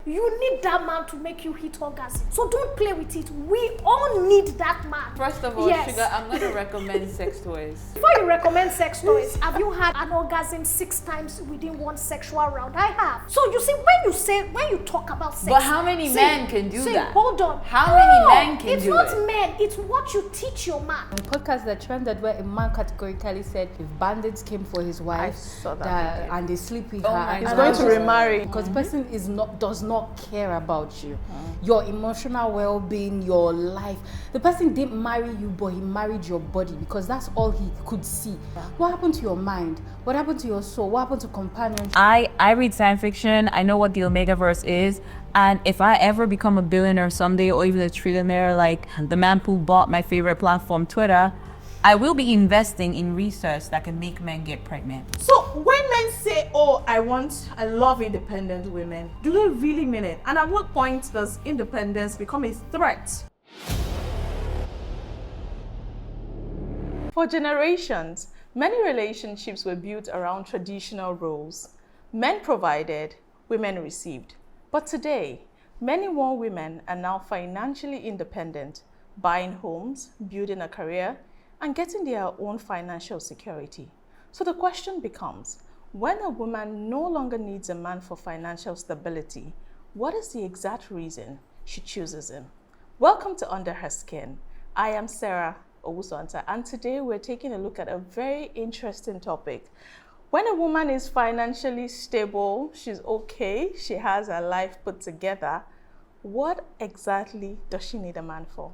You need that man to make you hit orgasm. So don't play with it. We all need that man. First of all, Sugar, I'm going to recommend sex toys. Before you recommend sex toys, have you had an orgasm 6 times within one sexual round? I have. So you see, when you talk about sex, but how many men can do that? Hold on. How many men can do it? It's not men. It's what you teach your man. A podcast that trended where a man categorically said if bandits came for his wife and they sleep with her, he's going to remarry because the person does not care about you, your emotional well-being, your life. The person didn't marry you, but he married your body because that's all he could see. What happened to your mind? What happened to your soul? What happened to companionship? I read science fiction. I know what the Omega verse is. And if I ever become a billionaire someday, or even a trillionaire like the man who bought my favorite platform, Twitter, I will be investing in research that can make men get pregnant. So when men say, oh, I love independent women, do they really mean it? And at what point does independence become a threat? For generations, many relationships were built around traditional roles. Men provided, women received. But today, many more women are now financially independent, buying homes, building a career, and getting their own financial security. So the question becomes, when a woman no longer needs a man for financial stability, what is the exact reason she chooses him? Welcome to Under Her Skin. I am Sarah Owusu-Ansah, and today we're taking a look at a very interesting topic. When a woman is financially stable, she's okay, she has her life put together, what exactly does she need a man for?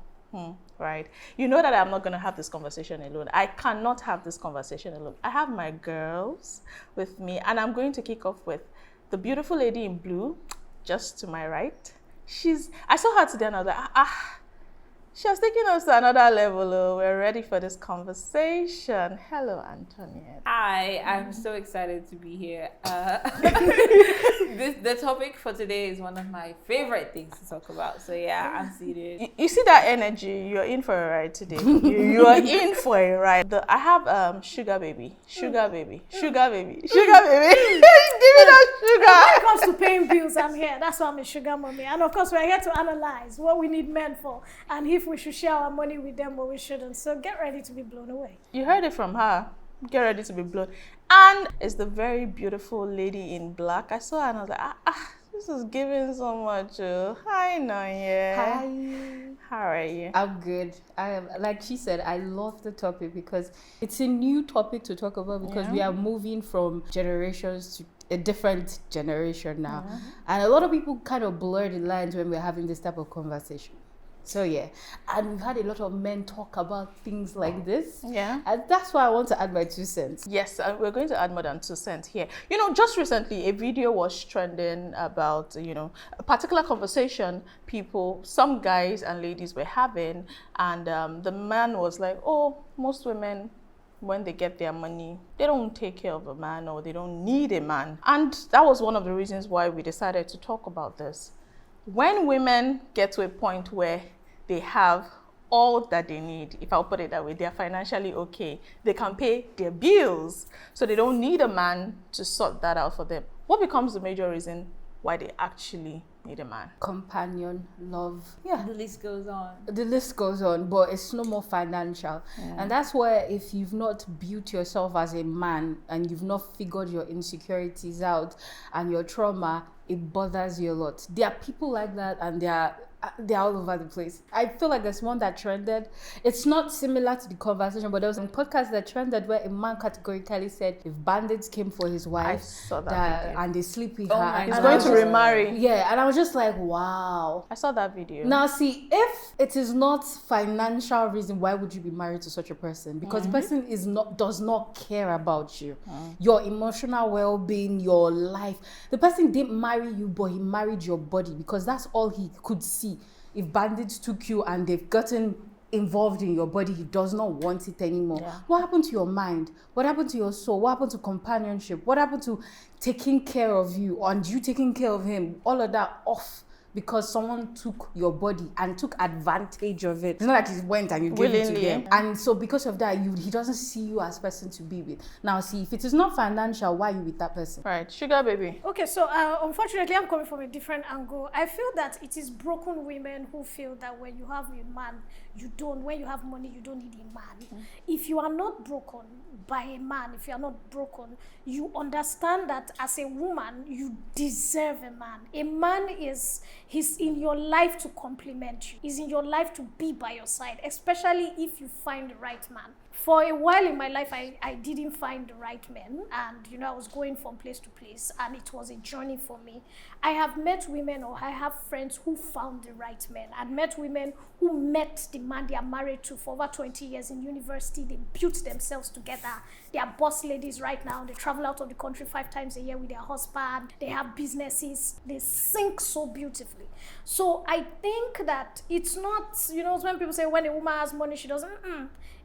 Right? You know that I'm not going to have this conversation alone. I cannot have this conversation alone. I have my girls with me, and I'm going to kick off with the beautiful lady in blue, just to my right. I saw her today and I was like, she has taken us to another level. We're ready for this conversation. Hello, Antoinette. Hi, I'm so excited to be here. The topic for today is one of my favorite things to talk about. So yeah, I'm seated. You see that energy? You're in for a ride today. You are in for a ride. I have sugar baby. Give me that sugar. When it comes to paying bills, I'm here. That's why I'm a sugar mommy. And of course, we're here to analyze what we need men for, and if we should share our money with them or we shouldn't. So get ready to be blown away. You heard it from her. Get ready to be blown. And it's the very beautiful lady in black. I saw her and I was like, this is giving so much. Hi, Nonye. Hi. How are you? I'm good. I am, like she said, I love the topic because it's a new topic to talk about because we are moving from generations to a different generation now. And a lot of people kind of blur the lines when we're having this type of conversation. So yeah, and we've had a lot of men talk about things like this. Yeah. And that's why I want to add my 2 cents. Yes, we're going to add more than 2 cents here. You know, just recently, a video was trending about, a particular conversation some guys and ladies were having. And the man was like, oh, most women, when they get their money, they don't take care of a man or they don't need a man. And that was one of the reasons why we decided to talk about this. When women get to a point where they have all that they need, if I'll put it that way, they're financially okay, they can pay their bills, so they don't need a man to sort that out for them. What becomes the major reason why they actually need a man? Companion, love. The list goes on. The list goes on, but it's no more financial. And that's where if you've not built yourself as a man and you've not figured your insecurities out and your trauma, it bothers you a lot. There are people like that and they're all over the place. I feel like there's one that trended. It's not similar to the conversation, but there was a podcast that trended where a man categorically said if bandits came for his wife and they sleep with her, he's going to remarry. Yeah, and I was just like, wow. I saw that video. Now see, if it is not financial reason, why would you be married to such a person? Because the person does not care about you, your emotional well-being, your life. The person didn't marry you, but he married your body because that's all he could see. If bandits took you and they've gotten involved in your body, he does not want it anymore. What happened to your mind? What happened to your soul? What happened to companionship? What happened to taking care of you and you taking care of him? All of that off because someone took your body and took advantage of it. It's not like he went and you gave it to Willingly. him. And so because of that, he doesn't see you as person to be with. Now see, if it is not financial, why are you with that person? Right, sugar baby. Okay, so unfortunately, I'm coming from a different angle. I feel that it is broken women who feel that when you have a man, when you have money, you don't need a man. If you are not broken by a man, if you are not broken, you understand that as a woman, you deserve a man. A man he's in your life to complement you. He's in your life to be by your side, especially if you find the right man. For a while in my life, I didn't find the right men, and I was going from place to place, and it was a journey for me. I have met women, or I have friends who found the right men. I've met women who met the man they are married to for over 20 years in university. They built themselves together. They are boss ladies right now. They travel out of the country 5 times a year with their husband. They have businesses. They sing so beautifully. So I think that it's not, when people say when a woman has money, she doesn't.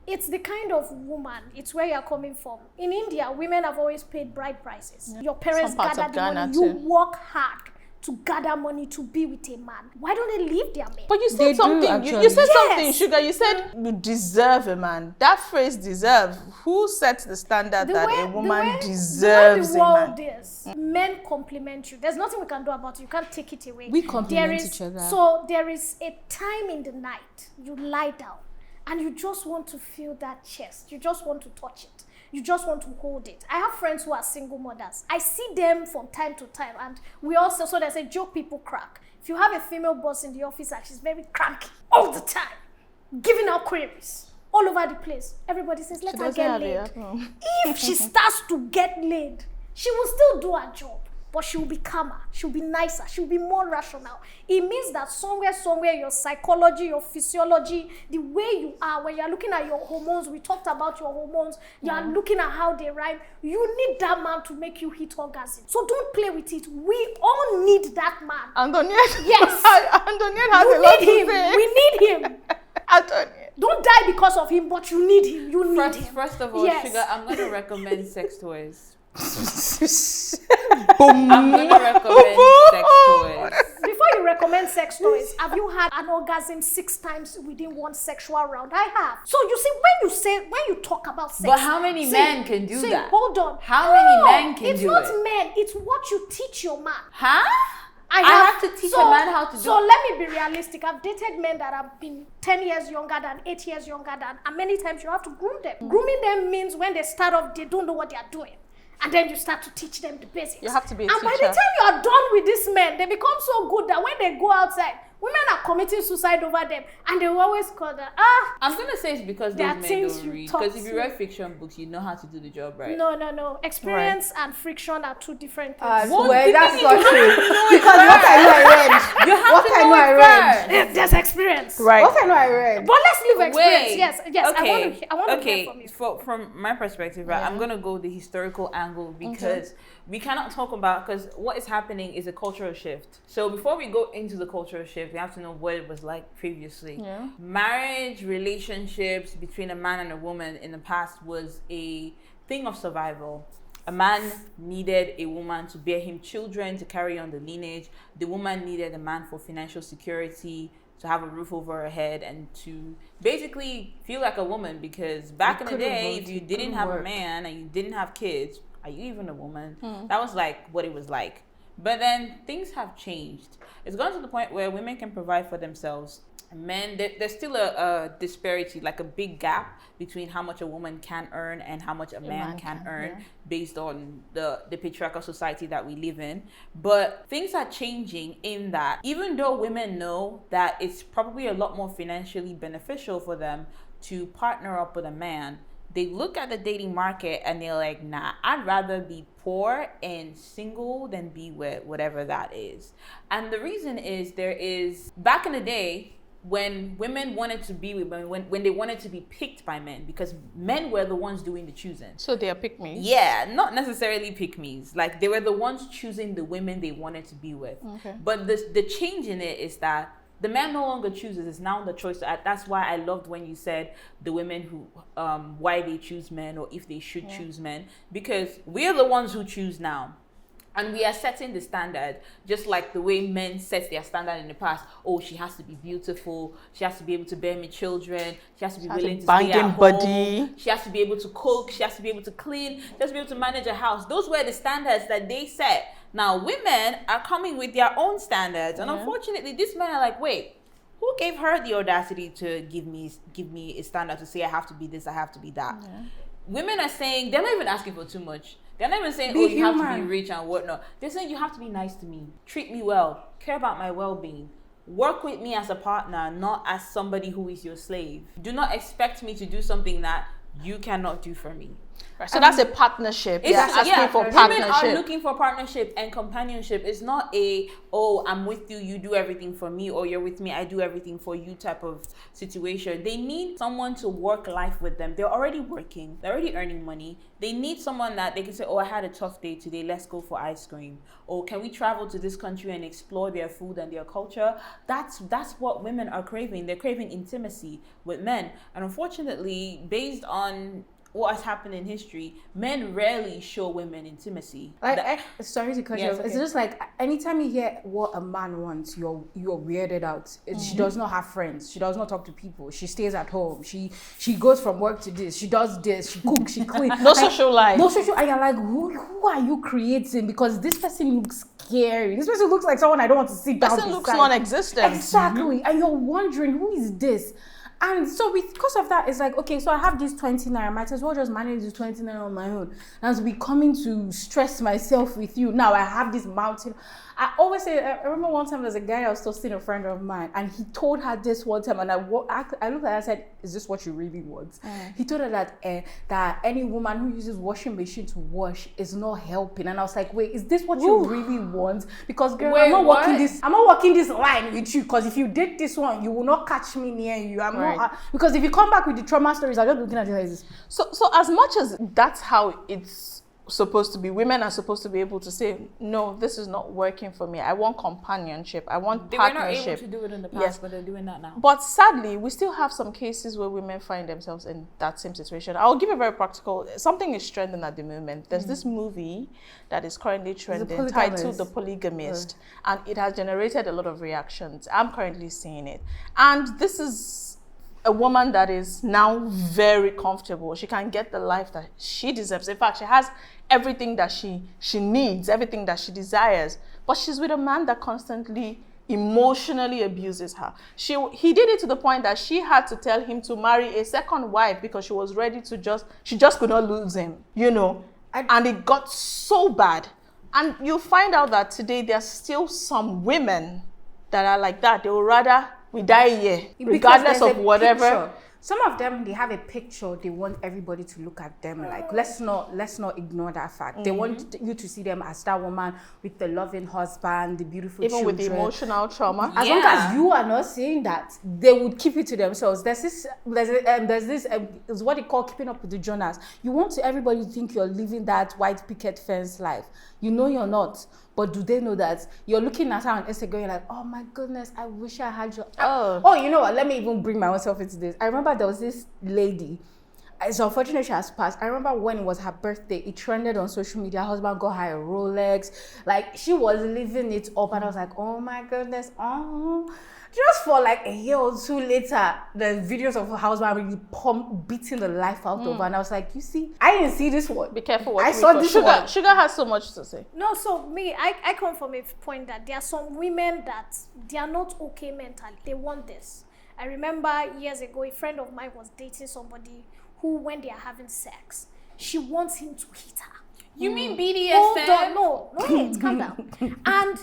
It's the kind of woman, it's where you're coming from. In India, women have always paid bride prices. Yeah. Your parents gather the money, you work hard to gather money to be with a man. Why don't they leave their men? But you said something, you said something, Sugar. You said you deserve a man. That phrase deserve, who sets the standard that a woman deserves a man? The world is, men compliment you. There's nothing we can do about it. You can't take it away. We compliment each other. So there is a time in the night, you lie down, and you just want to feel that chest. You just want to touch it. You just want to hold it. I have friends who are single mothers. I see them from time to time, and we also, so there's a joke people crack. If you have a female boss in the office and she's very cranky all the time, giving out queries all over the place, everybody says, let her get laid. If she starts to get laid, she will still do her job, but she will be calmer, she'll be nicer, she'll be more rational. It means that somewhere, your psychology, your physiology, the way you are, when you're looking at your hormones, we talked about your hormones, you are looking at how they rhyme, you need that man to make you hit orgasm. So don't play with it. We all need that man. Antoinette. Yes. Antoinette has a lot to say. We need him. Antoinette. Don't die because of him, but you need him. You need him. First of all, Sugar, I'm going to recommend sex toys. Boom. I'm going to recommend sex toys. Before you recommend sex toys, have you had an orgasm 6 times within one sexual round? I have. So you see, when you talk about sex, but how many men can do that? Hold on. How many men can do it? It's not men. It's what you teach your man. Huh? I have to teach a man how to do it. So let me be realistic. I've dated men that have been 10 years younger than, 8 years younger than, and many times you have to groom them. Grooming them means when they start off, they don't know what they are doing. And then you start to teach them the basics. You have to be a teacher. And by the time you are done with these men, they become so good that when they go outside, women are committing suicide over them. And they will always call them, I'm going to say it's because those men don't read. Because if you read fiction books, you know how to do the job, right? No. Experience and friction are 2 different things. Well, that's not true. Because what I know I read. You have to know it first. There's experience. Right. What I know I read. But let's leave experience. Yes. Okay. I want to hear from you. From my perspective, right, I'm going to go the historical angle because we cannot talk about, because what is happening is a cultural shift. So before we go into the cultural shift, we have to know what it was like previously. Yeah. Marriage, relationships between a man and a woman in the past was a thing of survival. A man needed a woman to bear him children, to carry on the lineage. The woman needed a man for financial security, to have a roof over her head, and to basically feel like a woman, because back in the day, if you didn't have a man and you didn't have kids, are you even a woman? That was like what it was like. But then things have changed. It's gone to the point where women can provide for themselves. Men, there's still a disparity, like a big gap between how much a woman can earn and how much a man can earn, based on the patriarchal society that we live in. But things are changing in that even though women know that it's probably a lot more financially beneficial for them to partner up with a man, they look at the dating market and they're like, nah, I'd rather be poor and single than be with whatever that is. And the reason is, back in the day, when women wanted to be with men, when they wanted to be picked by men, because men were the ones doing the choosing. So they are pick-me's? Yeah, not necessarily pick-me's. Like, they were the ones choosing the women they wanted to be with. Okay. But the change in it is that the man no longer chooses. It's now the choice. That's why I loved when you said the women who, why they choose men, or if they should choose men, because we are the ones who choose now. And we are setting the standard, just like the way men set their standard in the past. Oh, she has to be beautiful. She has to be able to bear me children. She has to be willing to stay at home. She has to be able to cook. She has to be able to clean. She has to be able to manage a house. Those were the standards that they set. Now, women are coming with their own standards. And unfortunately, these men are like, wait, who gave her the audacity to give me a standard to say I have to be this, I have to be that? Yeah. Women are saying, they're not even asking for too much. They're not even saying, you have to be rich and whatnot. They're saying you have to be nice to me, treat me well, care about my well-being, work with me as a partner, not as somebody who is your slave. Do not expect me to do something that you cannot do for me. Right. So that's a partnership. Asking for partnership. Women are looking for partnership and companionship. It's not I'm with you, you do everything for me, or you're with me, I do everything for you type of situation. They need someone to work life with them. They're already working. They're already earning money. They need someone that they can say, I had a tough day today. Let's go for ice cream. Or can we travel to this country and explore their food and their culture? That's what women are craving. They're craving intimacy with men. And unfortunately, based on what has happened in history, men rarely show women intimacy. Sorry to cut you off. It's just like anytime you hear what a man wants, you're weirded out. She does not have friends. She does not talk to people. She stays at home. She goes from work to this. She does this. She cooks. She cleans. No social life. No social. And you're like, who are you creating? Because this person looks scary. This person looks like someone I don't want to sit down. This person looks non-existent. Exactly. And you're wondering, who is this? And so because of that, it's like, okay, so I have this 20 naira. I might as well just manage this 20 naira on my own. And to be coming to stress myself with you. Now I have this mountain. I always say, I remember one time there's a guy I was toasting a friend of mine, and he told her this one time, and I looked at her and I said, is this what you really want? He told her that any woman who uses washing machine to wash is not helping. And I was like, wait, is this what you really want? Because girl, I'm not walking this line with you, because if you did this one, you will not catch me near you. Not, because if you come back with the trauma stories, I'm just looking at you like this. So as much as that's how it's supposed to be, women are supposed to be able to say, no, this is not working for me. I want companionship. I want partnership. They were not able to do it in the past, but they're doing that now. But sadly, we still have some cases where women find themselves in that same situation. I'll give a very practical, something is trending at the moment. There's this movie that is currently trending titled The Polygamist, and it has generated a lot of reactions. I'm currently seeing it. And this is a woman that is now very comfortable. She can get the life that she deserves. In fact, she has everything that she needs, everything that she desires. But she's with a man that constantly emotionally abuses her. He did it to the point that she had to tell him to marry a second wife because she was ready to she just could not lose him, and it got so bad. And you'll find out that today there's still some women that are like that. They will rather we die here, regardless of whatever. Picture. Some of them, they have a picture. They want everybody to look at them like. Let's not ignore that fact. They want you to see them as that woman with the loving husband, the beautiful children. Even with the emotional trauma. As long as you are not saying that, they would keep it to themselves. There's this is what they call keeping up with the Jonas. You want everybody to think you're living that white picket fence life. You know you're not. But do they know that you're looking at her on Instagram, you're like, oh my goodness, I wish I had your... Oh, you know what? Let me even bring myself into this. I remember there was this lady. It's unfortunate she has passed. I remember when it was her birthday, it trended on social media. Her husband got her a Rolex. Like, she was living it up. And I was like, oh my goodness. Oh. Just for like a year or two later, the videos of her husband really beating the life out of her. And I was like, you see, I didn't see this one. Be careful what I saw this one. Sugar has so much to say. No, so me, I come from a point that there are some women that they are not okay mentally. They want this. I remember years ago, a friend of mine was dating somebody who, when they are having sex, she wants him to hit her. You mean BDSM? Hold on, no, wait, calm down. And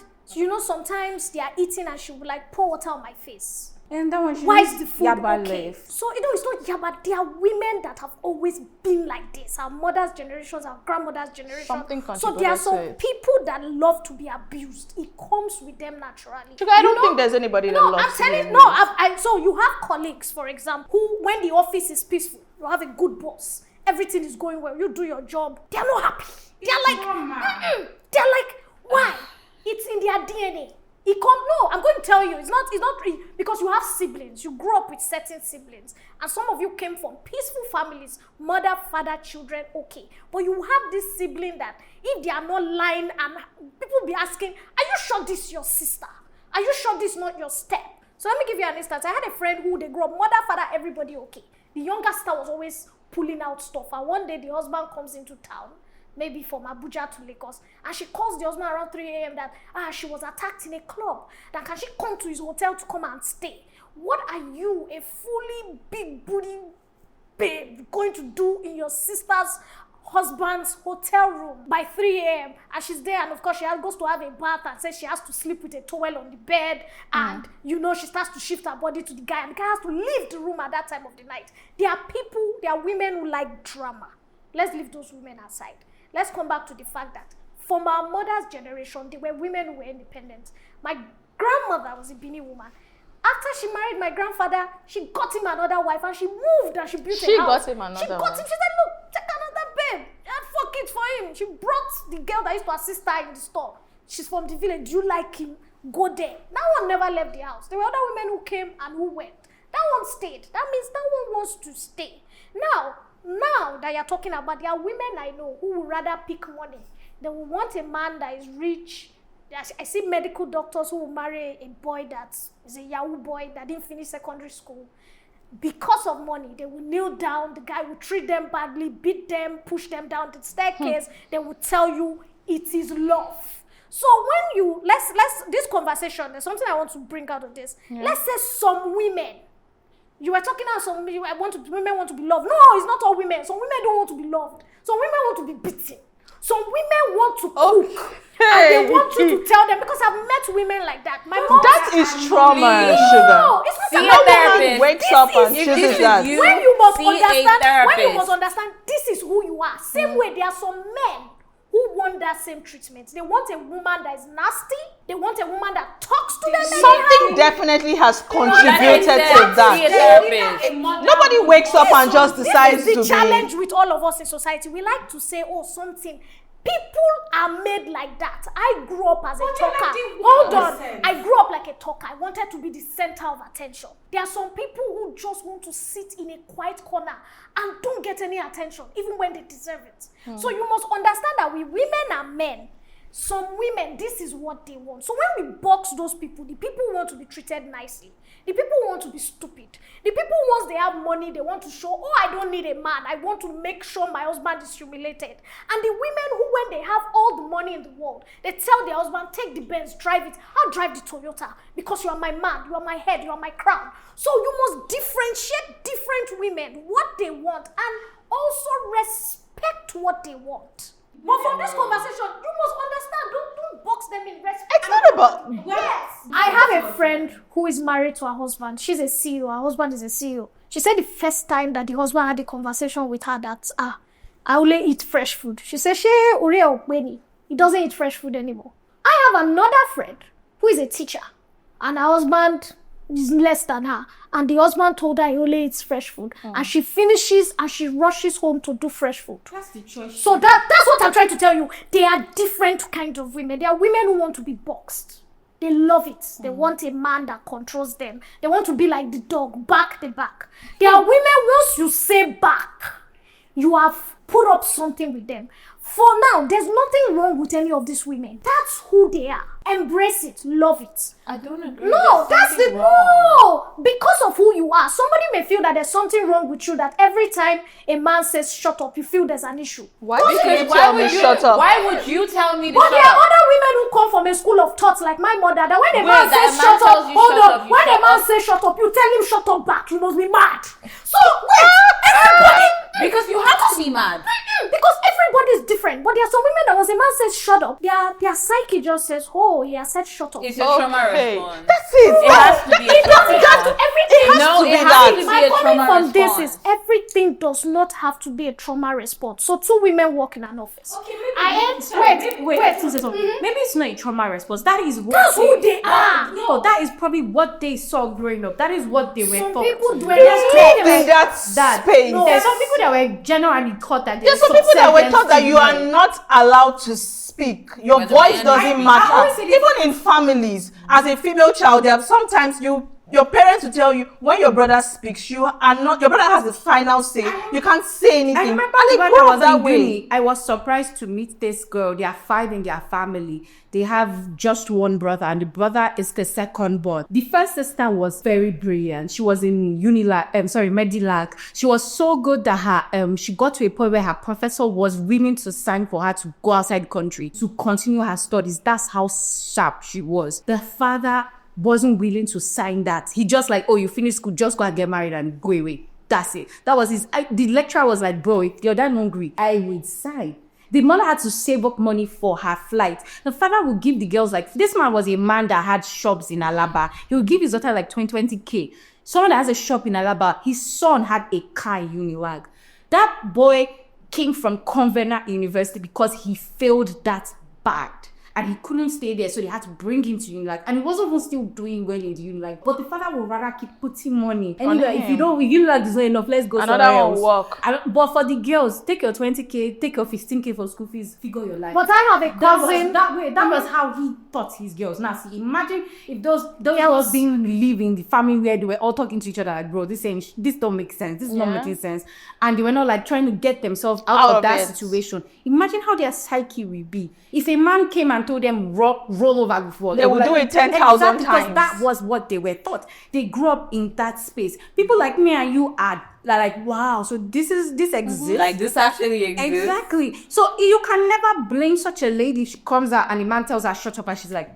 sometimes they are eating and she will like pour water on my face. And that one, why is the food okay? Life. So it's not yabba. There are women that have always been like this. Our mother's generations, our grandmother's generation. So there are some people that love to be abused. It comes with them naturally. Sugar, I don't think there's anybody that loves to be abused. No, so you have colleagues, for example, who, when the office is peaceful, you have a good boss, everything is going well, you do your job, they're not happy. They're like, why? It's in their DNA. I'm going me tell you, it's not because you have siblings. You grew up with certain siblings, and some of you came from peaceful families, mother, father, children, okay. But you have this sibling that if they are not lying, and people be asking, are you sure this is your sister? Are you sure this is not your step? So let me give you an instance. I had a friend who they grew up, mother, father, everybody okay. The younger sister was always pulling out stuff, and one day the husband comes into town, maybe from Abuja to Lagos, and she calls the husband around 3 a.m. that she was attacked in a club. That can she come to his hotel to come and stay? What are you, a fully big booty babe, going to do in your sister's husband's hotel room by 3 a.m. and she's there, and of course she goes to have a bath and says she has to sleep with a towel on the bed, and she starts to shift her body to the guy, and the guy has to leave the room at that time of the night. There are women who like drama. Let's leave those women aside. Let's come back to the fact that from our mother's generation, there were women who were independent. My grandmother was a Bini woman. After she married my grandfather, she got him another wife, and she moved and she built a house. She got him another She got him. She said, look, take another babe. And fuck it for him. She brought the girl that used to assist her in the store. She's from the village. Do you like him? Go there. That one never left the house. There were other women who came and who went. That one stayed. That means that one wants to stay. Now that you're talking about, there are women I know who would rather pick money. They will want a man that is rich. I see medical doctors who will marry a boy that is a Yahoo boy that didn't finish secondary school. Because of money, they will kneel down. The guy will treat them badly, beat them, push them down the staircase. They will tell you it is love. So when you, this conversation, there's something I want to bring out of this. Yeah. Let's say some women, you were talking about women want to be loved. No, it's not all women. Some women don't want to be loved. Some women want to be beaten. Some women want to cook. And they want you to tell them, because I've met women like that. My mom, that is trauma, sugar. No, it's not See a therapist. Wakes up and chooses that. When you must understand, this is who you are. Same way, there are some men who want that same treatment. They want a woman that is nasty. They want a woman that talks to them. Something definitely has contributed to that. Nobody wakes up and just decides to be. This is the challenge with all of us in society. We like to say, something. People are made like that. I grew up as a talker. Hold on. I grew up like a talker. I wanted to be the center of attention. There are some people who just want to sit in a quiet corner and don't get any attention, even when they deserve it. So you must understand that we women and men, some women, this is what they want. So when we box those people, the people who want to be treated nicely, the people who want to be stupid, the people who once they have money, they want to show, I don't need a man. I want to make sure my husband is humiliated. And the women who, when they have all the money in the world, they tell their husband, take the Benz, drive it. I'll drive the Toyota because you are my man, you are my head, you are my crown. So you must differentiate different women, what they want, and also respect what they want. But from this conversation, you must understand, don't box them in respect. It's not about... Yes. I have a friend who is married to her husband. She's a CEO. Her husband is a CEO. She said the first time that the husband had a conversation with her that, I only eat fresh food. She said, he doesn't eat fresh food anymore. I have another friend who is a teacher, and her husband is less than her. And the husband told her he only eats fresh food. And she finishes and she rushes home to do fresh food. That's the choice. So that's what I'm trying to tell you. There are different kinds of women. There are women who want to be boxed. They love it. They want a man that controls them. They want to be like the dog, back the back. There are women, once you say back, you have put up something with them. For now, there's nothing wrong with any of these women. That's who they are. Embrace it. Love it. I don't agree. No, that's it. No, because of who you are. Somebody may feel that there's something wrong with you, that every time a man says shut up, you feel there's an issue. Why would you tell me shut up? Why would you tell me to But shut there are up? other women who come from a school of thoughts like my mother, that when a Wait, man that says a man shut tells up, you hold shut on. up, you When a shut man up. says shut up, you tell him shut up back. You must be mad. So wait, everybody. Because you have to be mad. Because everybody is different. But there are some women that once a man says shut up, their psyche just says, he has said shut up. It's a trauma response. That's it. It has to be a trauma response. Everything No, has to it be has that. to be My a point trauma from this response. is everything does not have to be a trauma response. So two women work in an office. Okay, Wait. Maybe it's not a trauma response. That is what. That's who they are. Because No, that is probably what they saw growing up. That is what they were Some taught. people do There's it. in that space. No, there's some people that were generally taught that There's some people that were taught that you are not allowed to speak. Your voice doesn't matter. Even in families, as a female child, there are sometimes your parents will tell you when your brother speaks, you are not. Your brother has the final say. You can't say anything. I remember and when they I grow was up that in way. uni, I was surprised to meet this girl. They are 5 in their family. They have just one brother, and the brother is the second born. The first sister was very brilliant. She was in Medilac. She was so good that her she got to a point where her professor was willing to sign for her to go outside the country to continue her studies. That's how sharp she was. The father wasn't willing to sign that. He just like, oh, you finished school, just go and get married and go away. That's it. That was the lecturer was like, bro, if you're that hungry, I would sign. The mother had to save up money for her flight. The father would give the girls like, this man was a man that had shops in Alaba. He would give his daughter like 20K. Someone that has a shop in Alaba, his son had a car in Unilag. That boy came from Convenant University because he failed that bad. And he couldn't stay there, so they had to bring him to Unilag. And he wasn't even still doing well in the Unilag. But the father would rather keep putting money. Anyway, if you don't, Unilag is not enough, let's go somewhere else. Another one work. But for the girls, take your 20K, take your 15K for school fees, figure your life. But I have a cousin. That was how he taught his girls. Now, see, imagine if those girls didn't live in the family where they were all talking to each other like, bro, this don't make sense. This is not making sense. And they were not like trying to get themselves out of that situation. Imagine how their psyche will be. If a man came and told them roll over before, they would do it 10,000 times. Because that was what they were taught. They grew up in that space. People like me and you are like, wow, so this exists. Like this actually exists. Exactly. So you can never blame such a lady. She comes out and the man tells her shut up and she's like,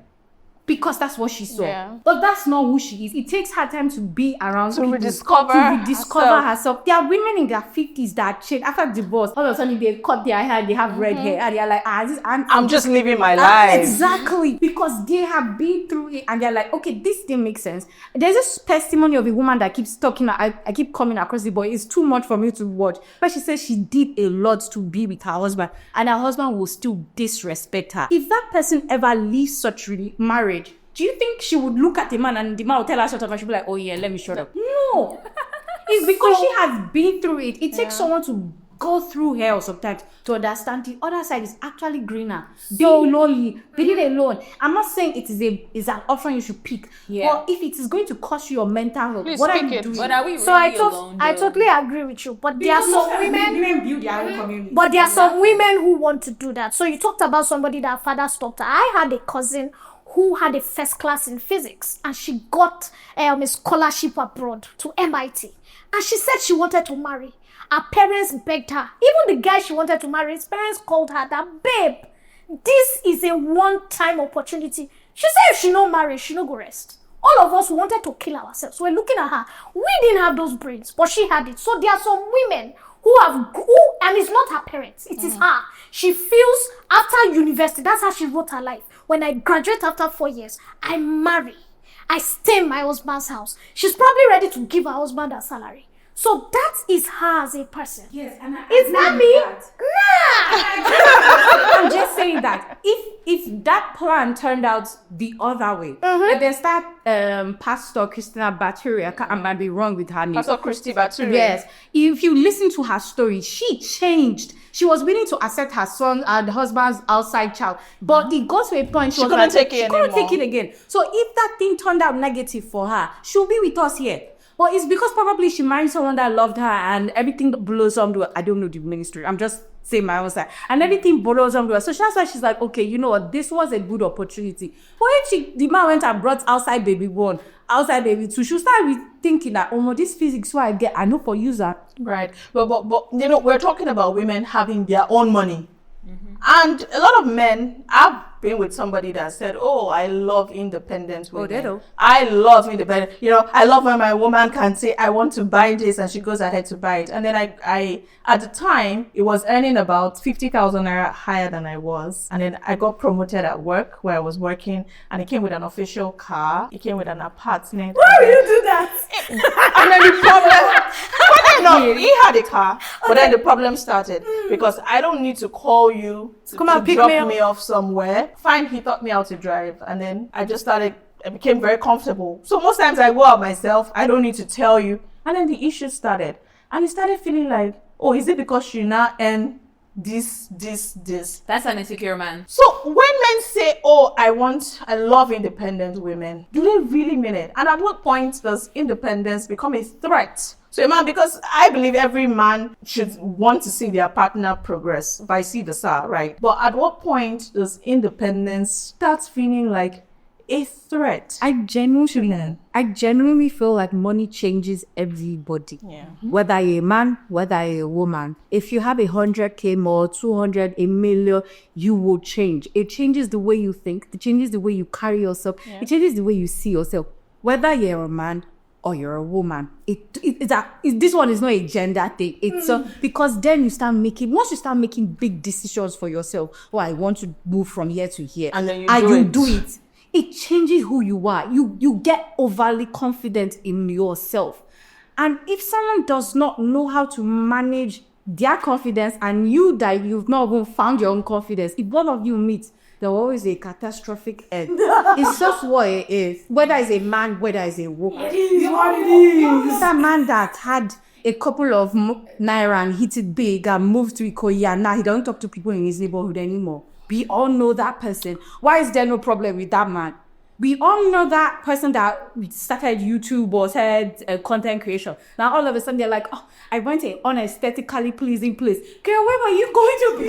because that's what she saw. Yeah. But that's not who she is. It takes her time to be around To people, rediscover herself. There are women in their 50s that change after divorce. All of a sudden they cut their hair, they have red hair, and they're like, I'm just living my life. Exactly. Because they have been through it and they're like, okay, this thing makes sense. There's this testimony of a woman that keeps talking. I keep coming across the boy. It's too much for me to watch. But she says she did a lot to be with her husband, and her husband will still disrespect her. If that person ever leaves such marriage, do you think she would look at the man and the man will tell her shut up and she'll be like, oh yeah, let me shut up? No. It's because she has been through it. It takes someone to go through hell sometimes to understand the other side is actually greener. Be lonely. Be it alone. I'm not saying it is an option you should pick. Yeah. But if it is going to cost you your mental health, Please what are pick you it. doing? But are we really So I alone? totally agree with you. But there are some women. build their own community. But there are some women who want to do that. So you talked about somebody that father stopped her. I had a cousin who had a first class in physics, and she got a scholarship abroad to MIT. And she said she wanted to marry. Her parents begged her. Even the guy she wanted to marry, his parents called her that, babe, this is a one-time opportunity. She said if she no marry, she no go rest. All of us wanted to kill ourselves. We're looking at her. We didn't have those brains, but she had it. So there are some women who and it's not her parents, it is her. She feels after university, that's how she wrote her life. When I graduate after 4 years, I marry. I stay in my husband's house. She's probably ready to give her husband a salary. So that is her as a person. Yes, and Is that me? I'm just saying that if that plan turned out the other way, and then start Pastor Christina Baturi, I might be wrong with her name. Pastor Christy Baturi. Yes, if you listen to her story, she changed. She was willing to accept her son and husband's outside child, but it got to a point she couldn't take it again. So if that thing turned out negative for her, she'll be with us here. But it's because probably she married someone that loved her and everything blows up to her. I don't know the ministry. I'm just saying my own side. And everything blows up to her. So that's why she's like, okay, you know what? This was a good opportunity. But if the man went and brought outside baby 1, outside baby 2, she'll start thinking that, oh no, this physics what I get, I know for user. Right. But you know, we're talking about women having their own money. And a lot of men, I've been with somebody that said, oh, I love independent women. they do. I love independent. You know, I love when my woman can say, I want to buy this, and she goes ahead to buy it. And then I at the time, it was earning about 50,000 naira higher than I was. And then I got promoted at work where I was working, and it came with an official car. It came with an apartment. Why will you do that? And then the problem, he had a car, but then the problem started because I don't need to call you to Come and pick drop me up. me off somewhere. Fine, he taught me how to drive, and then I just started I became very comfortable. So most times I go out myself, I don't need to tell you. And then the issue started. And it started feeling like, oh, is it because you now earn this? That's an insecure man. So when men say, oh, I love independent women, do they really mean it? And at what point does independence become a threat to a man? Because I believe every man should want to see their partner progress, vice versa, right? But at what point does independence start feeling like a threat? I genuinely feel like money changes everybody. Yeah. Whether you're a man, whether you're a woman. If you have 100K more, 200, a million, you will change. It changes the way you think. It changes the way you carry yourself. Yeah. It changes the way you see yourself. Whether you're a man or you're a woman, this one is not a gender thing. It's because then once you start making big decisions for yourself. Oh, I want to move from here to here, and then you do it. It changes who you are. You get overly confident in yourself. And if someone does not know how to manage their confidence, and you've not even found your own confidence, if both of you meet, there's always a catastrophic end. It's just what it is. Whether it's a man, whether it's a woman. It is what it is. That man that had a couple of naira and hit it big and moved to Ikoyi, and now he don't talk to people in his neighborhood anymore. We all know that person. Why is there no problem with that man? We all know that person that started YouTube or started content creation. Now all of a sudden they're like, oh, I went to an unaesthetically pleasing place. Girl, where were you going to be?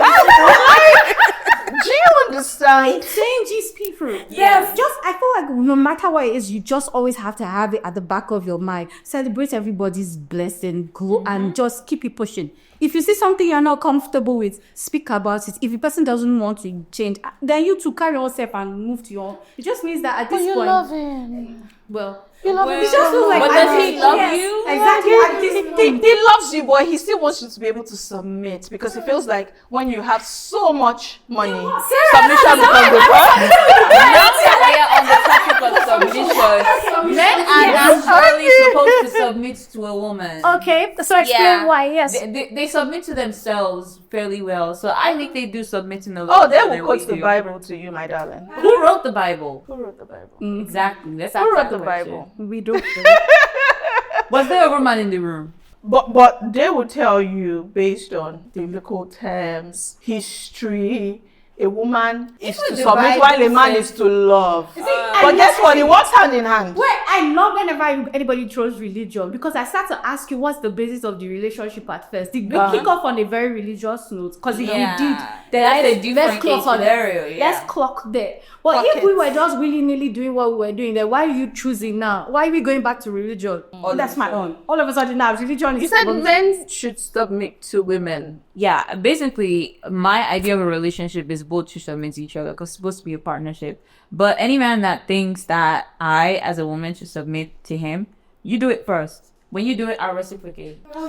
Do you understand? It changes people. Yes. I feel like no matter what it is, you just always have to have it at the back of your mind. Celebrate everybody's blessing, and just keep it pushing. If you see something you're not comfortable with, speak about it. If the person doesn't want to change, then you to carry yourself and move to your. It just means that at this point, you love him. Well, You love him. it just feels like. But does he love you? Exactly. At this point, He loves you, but he still wants you to be able to submit, because he feels like when you have so much money, submission becomes the problem. Now that we are on the topic of submission, men are naturally supposed to submit to a woman. Okay, so explain why. Yes. They submit to themselves fairly well, so I think they do submit in a lot. Oh, they will quote the Bible to you, my darling. Who wrote the Bible? Who wrote the Bible? Exactly. Let's ask Who wrote that the question. Bible? we don't. Was there a woman in the room? But they will tell you based on biblical terms, history. A woman is to submit while a man is to love. But guess what? It works hand in hand. Wait, I love whenever anybody throws religion, because I start to ask you what's the basis of the relationship at first. Did we kick off on a very religious note? Because if we did, then let's clock on there. Let's clock there. But if we were just willy-nilly doing what we were doing, then why are you choosing now? Why are we going back to religion? That's my own. All of a sudden now, religion is... You said men should submit to women. Yeah, basically, my idea of a relationship is both to submit to each other, because it's supposed to be a partnership. But any man that thinks that I, as a woman, should submit to him, you do it first. When you do it, I'll reciprocate. How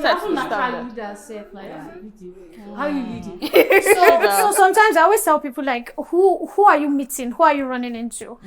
you lead it? So sometimes I always tell people, like, who are you meeting? Who are you running into?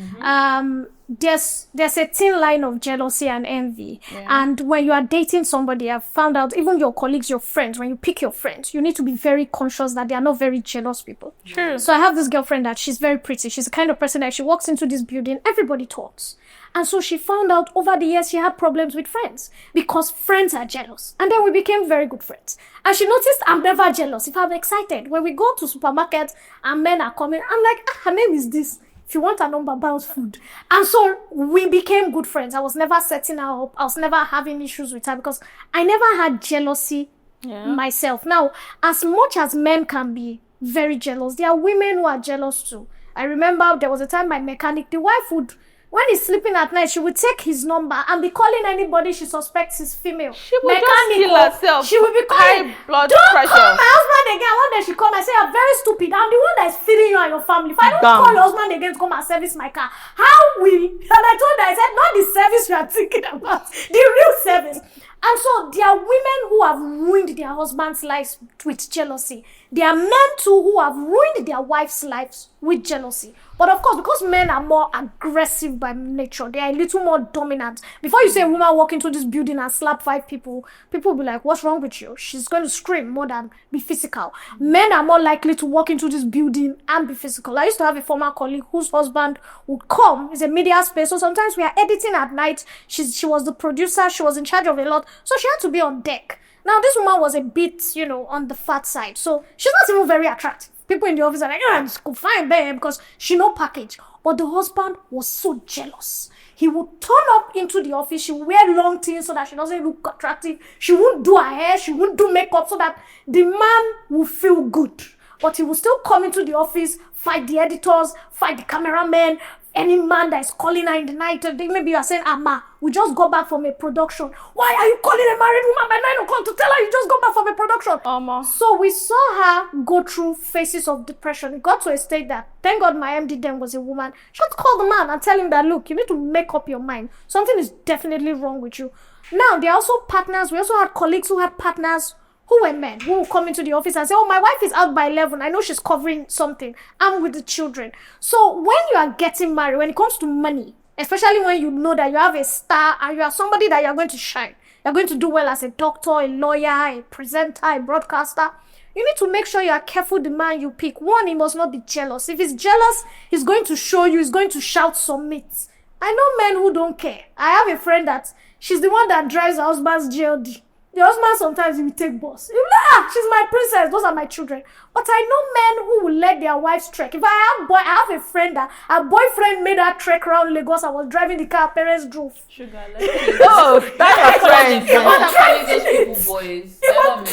There's a thin line of jealousy and envy. And when you are dating somebody, I've found out, even your colleagues, your friends, when you pick your friends, you need to be very conscious that they are not very jealous people. True. So I have this girlfriend that she's very pretty. She's the kind of person that she walks into this building, everybody talks. And so she found out over the years she had problems with friends because friends are jealous. And then we became very good friends. And she noticed I'm never jealous. If I'm excited, when we go to supermarket and men are coming, I'm like, her name is this. If you want a number, bounce food. And so we became good friends. I was never setting her up. I was never having issues with her because I never had jealousy myself. Now, as much as men can be very jealous, there are women who are jealous too. I remember there was a time my mechanic, the wife would, when he's sleeping at night, she would take his number and be calling anybody she suspects is female. She would just kill herself. She would be calling, high blood don't pressure. call my husband again. One day she called me, I said, you're very stupid. I'm the one that is feeding you and your family. If I don't call your husband again to come and service my car, how will? And I told her, I said, not the service you are thinking about, the real service. And so there are women who have ruined their husband's lives with jealousy. There are men too who have ruined their wives' lives with jealousy. But of course, because men are more aggressive by nature, they are a little more dominant. Before you say a woman walk into this building and slap 5 people, people will be like, what's wrong with you? She's going to scream more than be physical. Men are more likely to walk into this building and be physical. I used to have a former colleague whose husband would come. It's a media space, so sometimes we are editing at night. She was the producer. She was in charge of a lot, so she had to be on deck. Now, this woman was a bit, on the fat side, so she's not even very attractive. People in the office are like, it's fine, babe, because she no package. But the husband was so jealous. He would turn up into the office. She would wear long things so that she doesn't look attractive. She wouldn't do her hair. She wouldn't do makeup so that the man would feel good. But he would still come into the office, fight the editors, fight the cameramen, any man that is calling her in the night. Maybe you are saying, Ma, we just got back from a production. Why are you calling a married woman by 9 o'clock to tell her you just got back from a production? So we saw her go through phases of depression. It got to a state that, thank God my MD then was a woman. She had to call the man and tell him that, look, you need to make up your mind. Something is definitely wrong with you. Now, there are also partners. We also had colleagues who had partners who were men, who would come into the office and say, my wife is out by 11. I know she's covering something. I'm with the children. So when you are getting married, when it comes to money, especially when you know that you have a star and you are somebody that you're going to shine, you're going to do well as a doctor, a lawyer, a presenter, a broadcaster, you need to make sure you are careful the man you pick. One, he must not be jealous. If he's jealous, he's going to show you, he's going to shout submit. I know men who don't care. I have a friend that she's the one that drives her husband's GLD. The husband sometimes will take bus. He'll be like, she's my princess. Those are my children. But I know men who will let their wives trek. If I have a friend that her boyfriend made her trek around Lagos. I was driving the car. Parents drove. Sugar, No, that's a friend. It was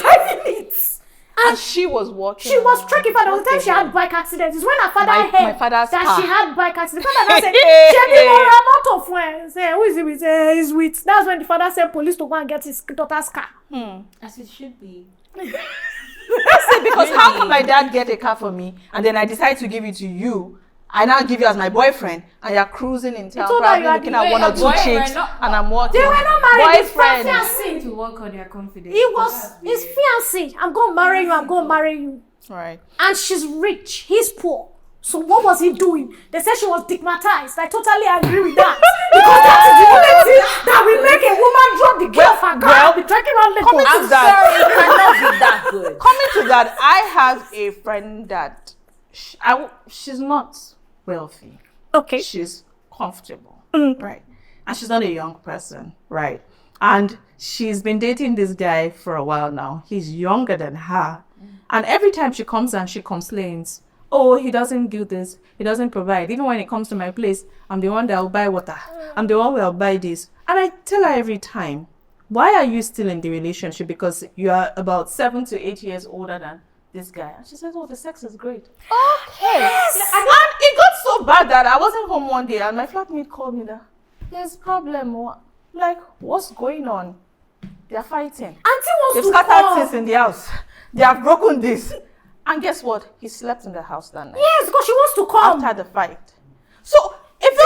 driving it. And she was walking. She was trekking. But the time she had bike accidents is when her father heard my father's that car. she had bike accidents. The father said, "Checking on her out of when say who is he with? He's with." That's when the father sent police to go and get his daughter's car. As it should be. Because how can my dad get a car for me and then I decide to give it to you? I now give you as my boyfriend, and you're cruising in town, probably looking at 1 or 2 chicks, and I'm walking. They were not married. Boyfriend. Fiancé. To work on their confidence. He was his fiancé. I'm going to marry you. I'm going to marry you. Right. And she's rich. He's poor. So what was he doing? They said she was stigmatized. I totally agree with that. Because that is the only thing that will make a woman drop the girl for girl. Be talking about Lagos. Coming to that, It cannot be that good. coming to that, I have a friend that she's not wealthy. Okay. She's comfortable, right? And she's not a young person, right? And she's been dating this guy for a while now. He's younger than her. And every time she comes and she complains, oh, he doesn't do this, he doesn't provide. Even when it comes to my place, I'm the one that will buy water. I'm the one that will buy this. And I tell her every time, why are you still in the relationship? Because you are about 7 to 8 years older than this guy. And she says, oh, the sex is great. Okay. Yes. And it got so bad that I wasn't home one day and my flatmate called me that there's a problem. Like, what's going on? They're fighting. Auntie wants They've to scattered come. things in the house. They have broken this. And guess what? He slept in the house that night. Yes, because she wants to come. After the fight. So it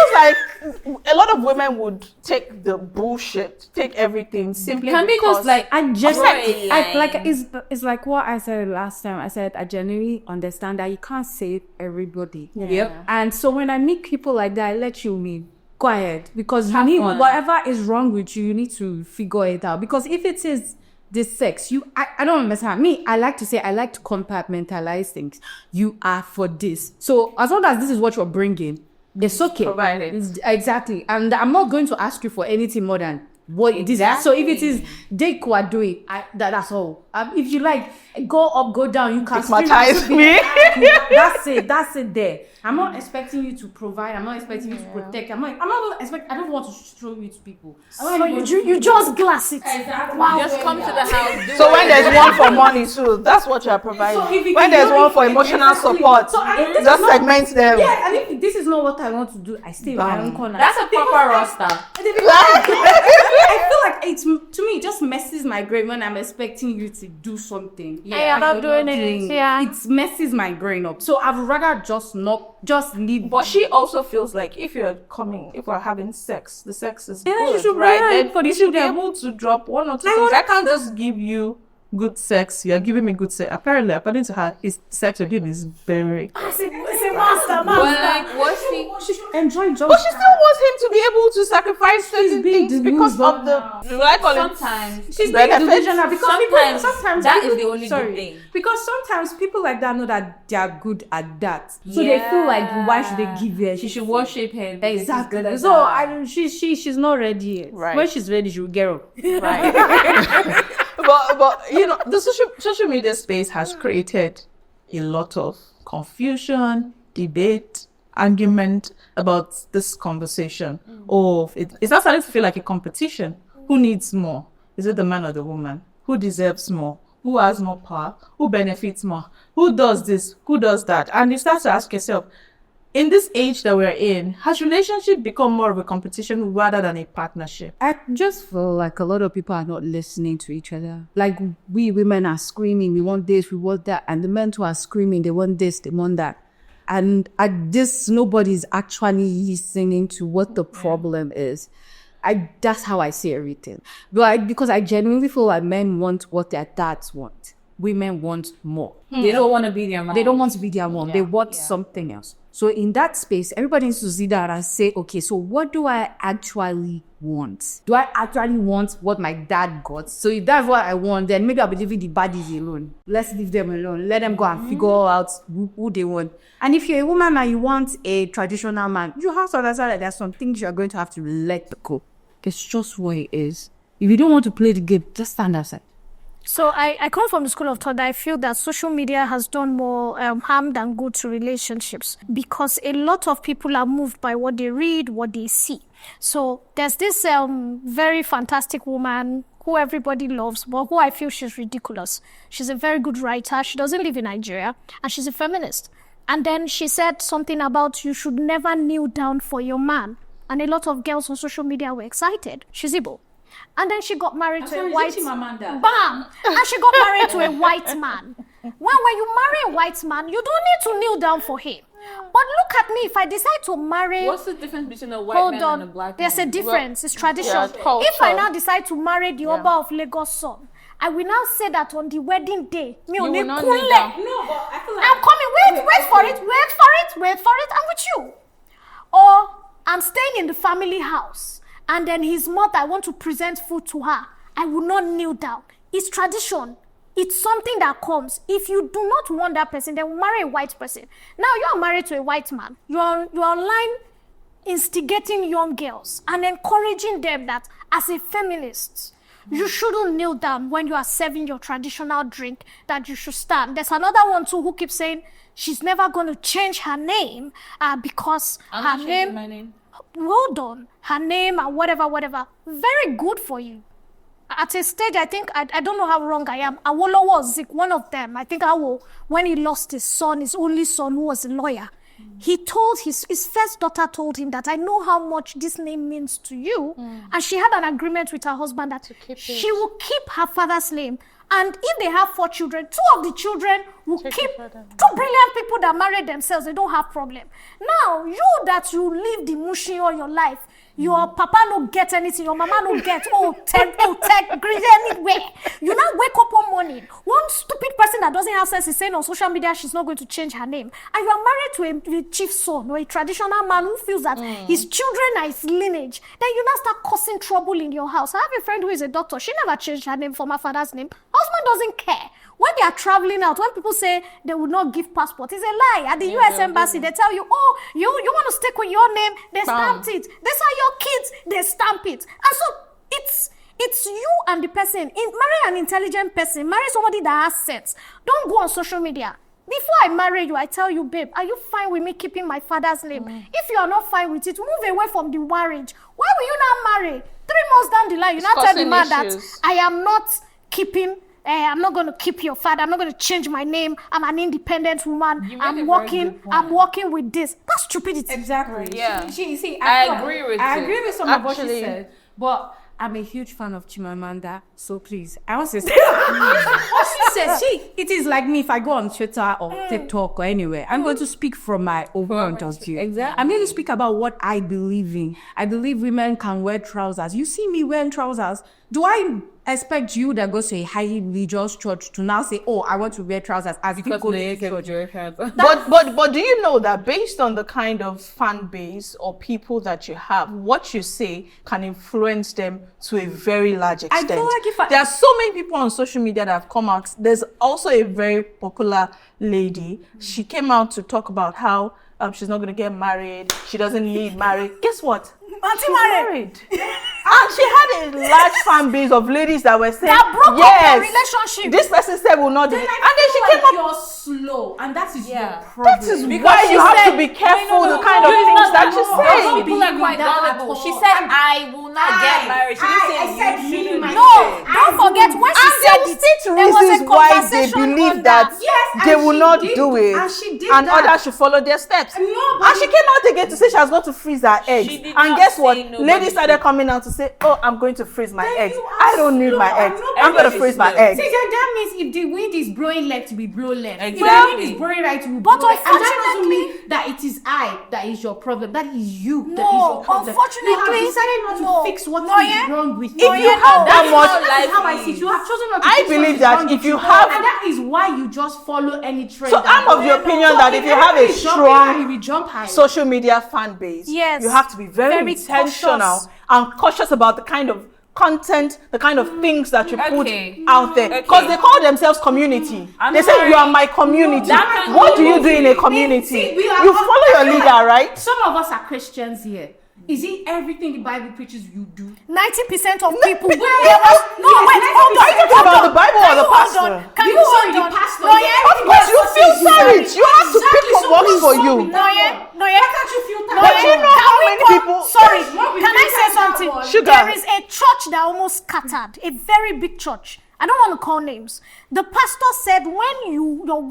feels like a lot of women would take the bullshit, take everything simply Can we because... just like, I genuinely, Storyline. it's like what I said last time. I said I genuinely understand that you can't save everybody. Yep. And so when I meet people like that, I let you meet. Go ahead, because you need fun. whatever is wrong with you, you need to figure it out. Because if it is this sex, I don't understand. Me, I like to say I like to compartmentalize things. You are for this. So as long as this is what you're bringing, it's okay. Provided. Exactly. And I'm not going to ask you for anything more than what it is. So if it is they could do it, that's all. If you like, go up, go down, you can Stigmatize me. That's it there. I'm not expecting you to provide. I'm not expecting you to protect. I don't want to show you to people. So you just glass it. Exactly. Wow. Just come to the house. Do So when whatever. there's one for money too, that's what you're providing. So if you when can there's do one it- for emotional exactly. support, So this is just not- segment them. Yeah, and if this is not what I want to do, I stay in my own corner. That's a proper roster. I feel like it's, to me, it just messes my brain when I'm expecting you to do something. Yeah, I'm not doing it. Yeah. It messes my brain up. So I'd rather just leave. But she also feels like if we're having sex, the sex is Yeah, you good, should right? provide Then for the you should be children. able to drop 1 or 2 things. I can't just give you good sex. You're giving me good sex. Apparently, according to her, his sex with him is very. It's a master. But like, was she? Enjoy job. But she still wants him to be able to sacrifice certain being things because of the. Do I call it? Sometimes She's being benefits? delusional because Sometimes sometimes that people, is the only good thing. Because sometimes people like that know that they are good at that, so they feel like why should they give her? She should worship him. because he's good Exactly. at So that. she's not ready yet. Right. When she's ready, she will get up. Right. but the social media space has created a lot of confusion, debate, argument about this conversation. It's not starting to feel like a competition. Who needs more? Is it the man or the woman? Who deserves more? Who has more power? Who benefits more? Who does this? Who does that? And you start to ask yourself, in this age that we're in, has relationship become more of a competition rather than a partnership? I just feel like a lot of people are not listening to each other. Like we women are screaming, we want this, we want that, and the men too are screaming, they want this, they want that. And at this, nobody's actually listening to what the problem is. That's how I see everything. Because I genuinely feel like men want what their dads want. Women want more. They don't want to be their mom. They don't want to be their mom. They want something else. So in that space, everybody needs to sit down and say, okay, so what do I actually want? Do I actually want what my dad got? So if that's what I want, then maybe I'll be leaving the baddies alone. Let's leave them alone. Let them go and figure out who they want. And if you're a woman and you want a traditional man, you have to understand that there's some things you're going to have to let go. It's just what it is. If you don't want to play the game, just stand aside. So I come from the school of thought that I feel that social media has done more harm than good to relationships, because a lot of people are moved by what they read, what they see. So there's this very fantastic woman who everybody loves, but who I feel she's ridiculous. She's a very good writer. She doesn't live in Nigeria, and she's a feminist. And then she said something about you should never kneel down for your man. And a lot of girls on social media were excited. She's Igbo. And then she got married to a white man. Bam! And she got married to a white man. When you marry a white man, you don't need to kneel down for him. But look at me, if I decide to marry... What's the difference between a white man and a black man? There's a difference. It's tradition. Yeah, if I now decide to marry the Oba of Lagos son, I will now say that on the wedding day, you will not kneel down. No, but I feel like... I'm coming. Wait for it. I'm with you. Or I'm staying in the family house, and then his mother, I want to present food to her. I will not kneel down. It's tradition. It's something that comes. If you do not want that person, then marry a white person. Now you are married to a white man. You're online instigating young girls and encouraging them that as a feminist, you shouldn't kneel down when you are serving your traditional drink, that you should stand. There's another one too who keeps saying she's never going to change her name because her name... my name. Hold on. Her name and whatever. Very good for you. At a stage, I think, I don't know how wrong I am. Awolowo was sick, one of them. I think when he lost his son, his only son, who was a lawyer, he told his first daughter told him that I know how much this name means to you. And she had an agreement with her husband that she will keep her father's name. And if they have 4 children, 2 of the children will keep 2 brilliant people that married themselves. They don't have problem. Now, you live the mushi all your life, your papa no get anything, your mama no get, tech, greedy anywhere. You now wake up one morning, one stupid person that doesn't have sense is saying on social media she's not going to change her name. And you are married to a chief's son or a traditional man who feels that his children are his lineage. Then you now start causing trouble in your house. I have a friend who is a doctor. She never changed her name from her father's name. Husband doesn't care. When they are traveling out, when people say they will not give passport, it's a lie. At the US embassy, they tell you, oh, you want to stick with your name, they stamped it. They say your kids, they stamp it. And so it's you and the person. Marry an intelligent person. Marry somebody that has sense. Don't go on social media. Before I marry you, I tell you, babe, are you fine with me keeping my father's name? If you are not fine with it, move away from the marriage. Why will you now marry? 3 months down the line, you now tell the man that I am not keeping... I'm not going to keep your father. I'm not going to change my name. I'm an independent woman. I'm working with this. That's stupidity. Exactly. Yeah. See, I agree with I you. agree with some of what she said, but I'm a huge fan of Chimamanda, so please, I want to say what she says. It is like me. If I go on Twitter or TikTok or anywhere, I'm going to speak from my overall point of view. Exactly. I'm going to speak about what I believe in. I believe women can wear trousers. You see me wearing trousers. Do I expect you that goes to a highly religious church to now say, oh, I want to wear trousers as Because people they go to church. But do you know that based on the kind of fan base or people that you have, what you say can influence them to a very large extent? I feel like if there are so many people on social media that have come out. There's also a very popular lady. She came out to talk about how she's not going to get married. She doesn't need marriage. Guess what? She's married. And she had a large fan base of ladies that were saying, that broke up their relationship. This person said will not do it. And then she came up. You're slow, and that is your That problem. is why you have to be careful the kind of things that you say. People are quite gullible. She said, I will not get married. She didn't say you shouldn't. No, don't forget when she said it, there was a reasons why they conversation believe on that they and will she not did do it, and she did and that. others should follow their steps. And Nobody- she came out again to say she has got to freeze her eggs. She did And not guess what? say nobody Ladies started should. coming out to say, oh, I'm going to freeze my eggs. you I don't need slow my and eggs. nobody I'm going to is freeze my slow. eggs. See, that means if the wind is blowing left, we blow left. If the Exactly. wind is blowing right, we But blow right. And that doesn't unfortunately- mean that it is I that is your problem. That is you that is No, your problem. unfortunately, you have decided not no. to fix what No, is yeah. wrong with No, you. If you have that That's much- how- that is how I life see it. is. You have chosen not to I fix what believe is that wrong if with you you. have- and that is why you just follow any trend. So I'm of the opinion that if you have a everybody is jumping strong high, we jump high. social media fan base, Yes. you have to be very Very intentional cautious. and cautious about the kind of content, the kind of things that you put Okay. out there. Because they call themselves community. I'm they say sorry. you are my community. That can What do go you do in a both community? See, we are You all- follow your leader, right? Some of us are Christians here. Is it everything the Bible preaches you do? 90% of people. Wait, there was, no, yes, wait, hold on. Are you talking hold about on. the Bible Can or the you hold pastor? on? Can You you sorry, hold the on? pastor. No, yeah. Of course, you feel sorry. You have to pick what works for you. No, yeah. No, yeah. Why can't you feel No, But yeah. you know Can how we many call- people- Sorry, What we can I think say is that something? one? Sugar. There is a church that almost scattered, a very big church. I don't want to call names. The pastor said when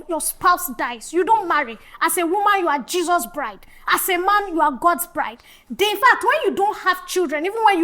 your spouse dies, you don't marry. As a woman, you are Jesus' bride. As a man, you are God's bride. In fact, when you don't have children, even when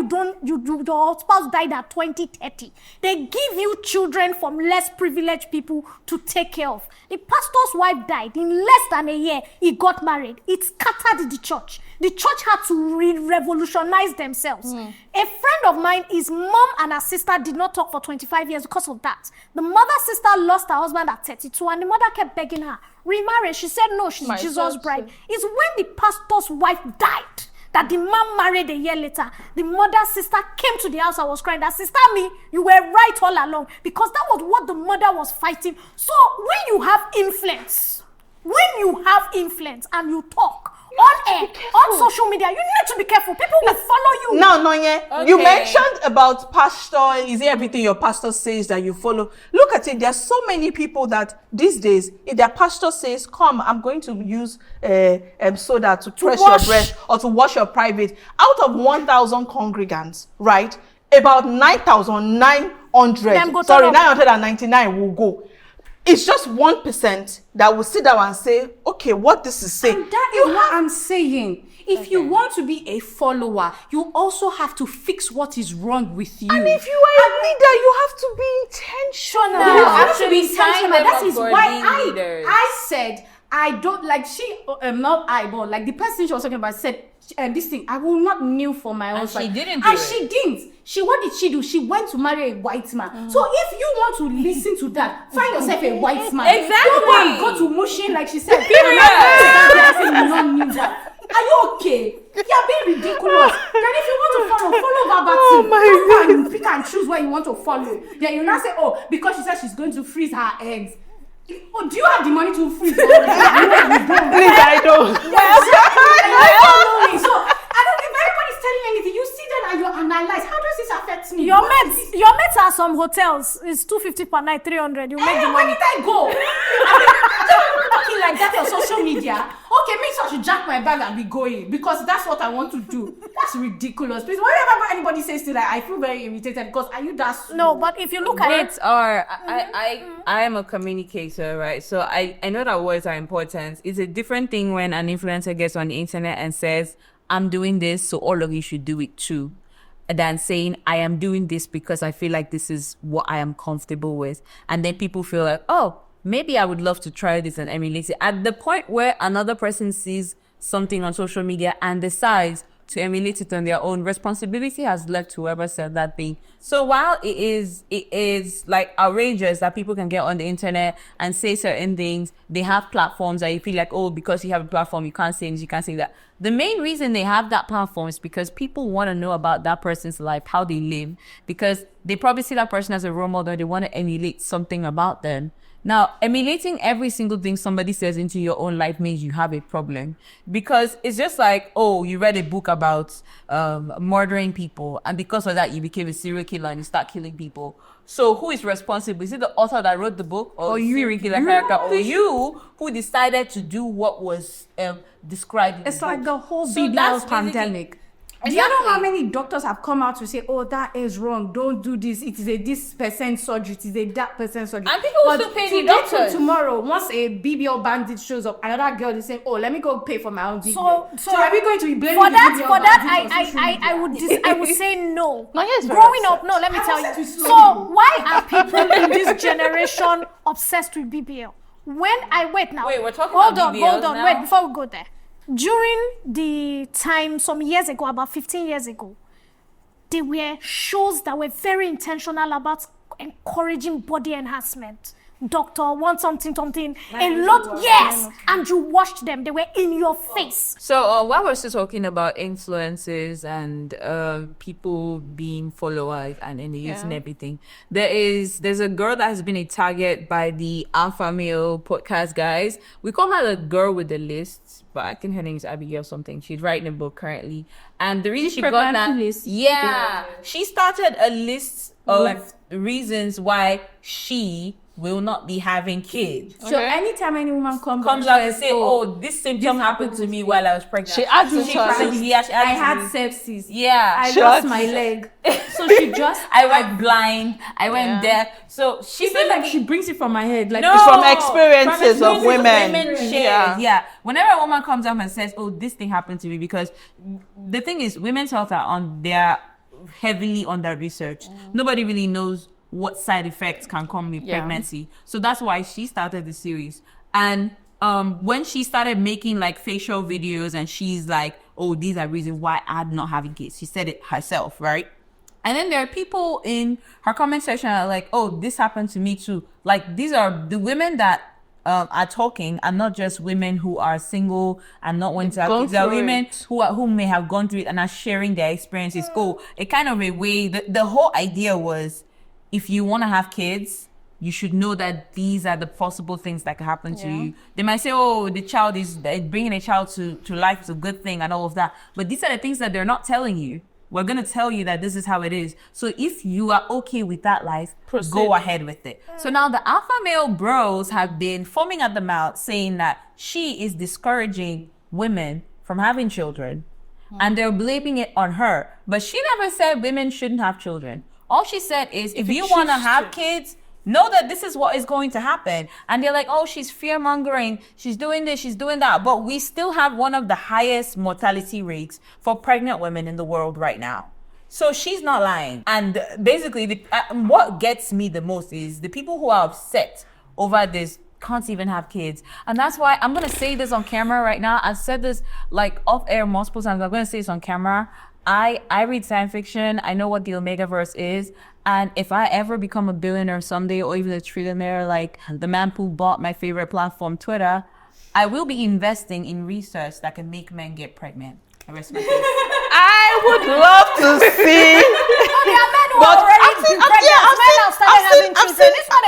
your spouse died at 20, 30, they give you children from less privileged people to take care of. The pastor's wife died. In less than a year, he got married. It scattered the church. The church had to revolutionize themselves. A friend of mine, his mom and her sister did not talk for 25 years because of that. The mother sister lost her husband at 32 and the mother kept begging her, remarry. She said no, she's Jesus' bride. It's when the pastor's wife died that the man married a year later. The mother's sister came to the house and was crying that, sister me, you were right all along, because that was what the mother was fighting. So when you have influence and you talk, on air, on social media, you need to be careful. People will follow you. Now, Nonye, you Okay. mentioned about pastor. Is it everything your pastor says that you follow? Look at it. There are so many people that these days, if their pastor says, come, I'm going to use soda to press your wash. breast or to wash your private. Out of 1,000 congregants, right, about 9,900, Them go sorry, turn up. 999 will go. It's just 1% that will sit down and say, okay, what this is saying. And that is what I'm saying. If you want to be a follower, you also have to fix what is wrong with you. And if you are a leader, you have to be intentional. You No. have to be Actually, sign intentional. them That up is for why being leaders. I said I don't like not I, but like the person she was talking about said this thing. I will not kneel for my husband. she didn't do And it. she didn't. What did she do? She went to marry a white man. So if you want to listen to that, find yourself a white man. Exactly. Don't go to Mushin like she said. Period. Are you okay? You're being ridiculous. Then if you want to follow verbatim. Oh my Don't go and pick and choose where you want to follow. Then you now say, oh, because she said she's going to freeze her eggs. Oh, do you have the money to freeze them? Please, I don't. So, if anybody's telling you anything, you sit there and you analyze. How does this affect me? Your mates are some hotels. It's 250 per night, 300. You make the Where money. did I go? I'm talking like that on social media. Okay, maybe I should jack my bag and be going because that's what I want to do. That's ridiculous. Please, whenever anybody says to that, I feel very irritated because are you that slow? No, but if you look at it, Words are I am a communicator, right? So I know that words are important. It's a different thing when an influencer gets on the internet and says, I'm doing this, so all of you should do it too, than saying I am doing this because I feel like this is what I am comfortable with. And then people feel like, oh, maybe I would love to try this and emulate it. At the point where another person sees something on social media and decides to emulate it on their own. Responsibility has left whoever said that thing. So while it is like outrageous that people can get on the internet and say certain things, they have platforms that you feel like, oh, because you have a platform, you can't say this, you can't say that. The main reason they have that platform is because people want to know about that person's life, how they live, because they probably see that person as a role model. They want to emulate something about them. Now, emulating every single thing somebody says into your own life means you have a problem, because it's just like, oh, you read a book about murdering people, and because of that, you became a serial killer and you start killing people. So who is responsible? Is it the author that wrote the book, or you, serial killer character, or you who decided to do what was described in It's the like book? the whole So BBL that's pandemic. Exactly. Do you know how many doctors have come out to say, oh, that is wrong, don't do this, it is a this percent surgery, it is a that percent surgery. And people will still pay the today doctors. to tomorrow, once a BBL bandit shows up, another girl is saying, oh, let me go pay for my own BBL. So are we going to be blaming For the that, BBL for that, bandit on social media? I would say no. Nonye is very Growing up, upset. no, let me tell upset you. is So why are people in this generation obsessed with BBL? Wait now. Wait, we're talking hold about on, BBLs hold on, now? wait, before we go there. During the time, some years ago, about 15 years ago, there were shows that were very intentional about encouraging body enhancement. Doctor, want something, a lot, yes, and you watched them, they were in your face. So while we're still talking about influences and people being followers and in the youth and everything, there's a girl that has been a target by the Alpha Male podcast guys. We call her the girl with the lists, but I think her name is Abigail something. She's writing a book currently, and the reason she got that, she started a list of reasons why she will not be having kids. So anytime any woman comes out and say, oh, this symptom happened to me while I was pregnant. She adds So she I had sepsis. Yeah. I lost my leg. So she just I went blind. I went deaf. So she feels like she brings it from my head. Like No. it's From experiences of women. shares. Yeah. Whenever a woman comes up and says, oh, this thing happened to me, because the thing is, women's health they're heavily under research. Nobody really knows what side effects can come with pregnancy. So that's why she started the series. And when she started making like facial videos and she's like, oh, these are reasons why I'm not having kids. She said it herself, right? And then there are people in her comment section that are like, oh, this happened to me too. Like, these are the women that are talking, and not just women who are single and not wanting to have kids. There are women who may have gone through it and are sharing their experiences. It kind of a way, the whole idea was, if you want to have kids, you should know that these are the possible things that can happen to you. They might say, oh, bringing a child to life is a good thing and all of that. But these are the things that they're not telling you. We're going to tell you that this is how it is. So if you are okay with that life, go ahead with it. So now the alpha male bros have been foaming at the mouth saying that she is discouraging women from having children. And they're blaming it on her. But she never said women shouldn't have children. All she said is, if you want to have kids, know that this is what is going to happen. And they're like, oh, she's fear-mongering, she's doing this, she's doing that. But we still have one of the highest mortality rates for pregnant women in the world right now. So she's not lying. And basically, what gets me the most is the people who are upset over this can't even have kids. And that's why I'm going to say this on camera right now. I've said this like off air multiple times. I'm going to say this on camera. I read science fiction. I know what the Omegaverse is. And if I ever become a billionaire someday, or even a trillionaire like the man who bought my favorite platform, Twitter, I will be investing in research that can make men get pregnant. I rest my case. I would love to see.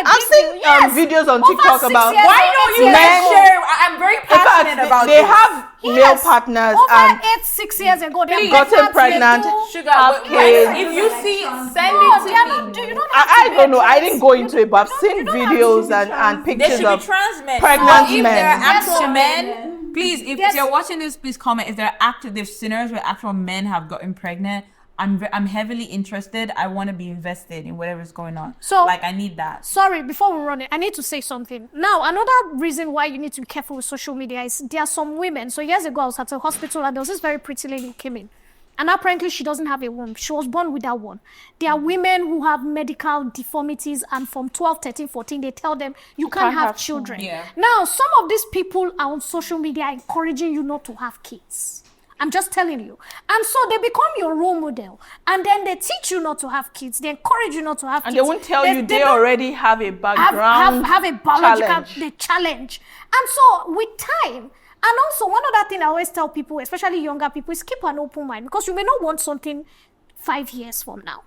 I've seen videos on TikTok about Why don't you guys share? I'm very passionate about they this. have male partners and 6 years ago, they gotten pregnant. If you see, send it to me. I don't know. I didn't go into it, but I've seen videos and There pictures should of be trans men. pregnant If men. there are actual men, please, if you're watching this, please comment. If there are active scenarios where actual men have gotten pregnant, I'm heavily interested. I want to be invested in whatever's going on. So, like, I need that. Sorry, before we run it, I need to say something. Now, another reason why you need to be careful with social media is there are some women. So years ago, I was at a hospital and there was this very pretty lady who came in. And apparently she doesn't have a womb. She was born without one. There are women who have medical deformities, and from 12, 13, 14, they tell them you can't have children. Yeah. Now, some of these people are on social media encouraging you not to have kids. I'm just telling you. And so they become your role model. And then they teach you not to have kids. They encourage you not to have kids. And they won't tell you they already have a background have a biological challenge. challenge. And so with time, and also one other thing I always tell people, especially younger people, is keep an open mind, because you may not want something 5 years from now.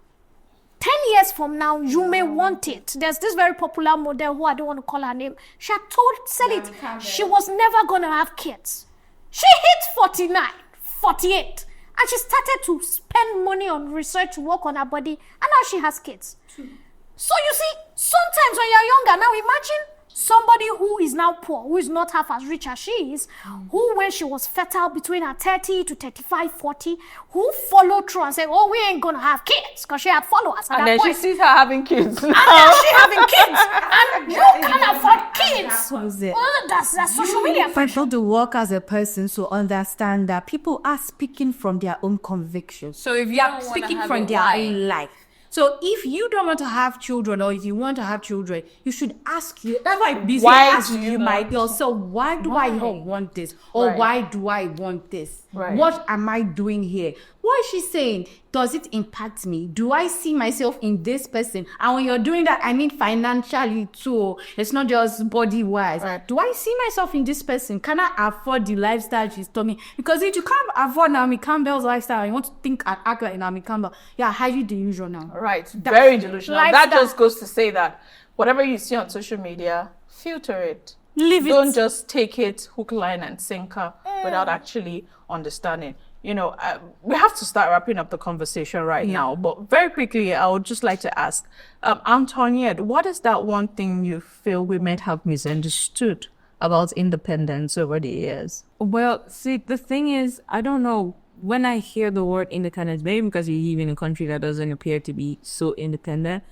10 years from now, you may want it. There's this very popular model who I don't want to call her name. She had said it. She was never going to have kids. She hit 49, 48, and she started to spend money on research, work on her body, and now she has kids. So you see, sometimes when you're younger, now imagine somebody who is now poor, who is not half as rich as she is, who when she was fertile between her 30 to 35, 40, who followed through and said, oh, we ain't gonna have kids, because she had followers at And that then point. she sees her having kids. And now she having kids, and you can afford kids. Was it? That's social media. If I thought to work as a person to understand that people are speaking from their own convictions. So if you are speaking from their own life. So if you don't want to have children, or if you want to have children, you should ask you. That's why busy ask you yourself, why do I want this? Or why do I want this? What am I doing here? What is she saying? Does it impact me? Do I see myself in this person? And when you're doing that, I mean financially too. It's not just body-wise. Do I see myself in this person? Can I afford the lifestyle she's told me? Because if you can't afford Naomi Campbell's lifestyle, you want to think and act like Naomi Campbell, you're highly delusional now. Right, very delusional. That just goes to say that whatever you see on social media, filter it. Don't just take it hook, line, and sinker without actually understanding. You know, we have to start wrapping up the conversation now. But very quickly, I would just like to ask, Antoinette, what is that one thing you feel women have misunderstood about independence over the years? Well, see, the thing is, I don't know. When I hear the word independence, maybe because you live in a country that doesn't appear to be so independent,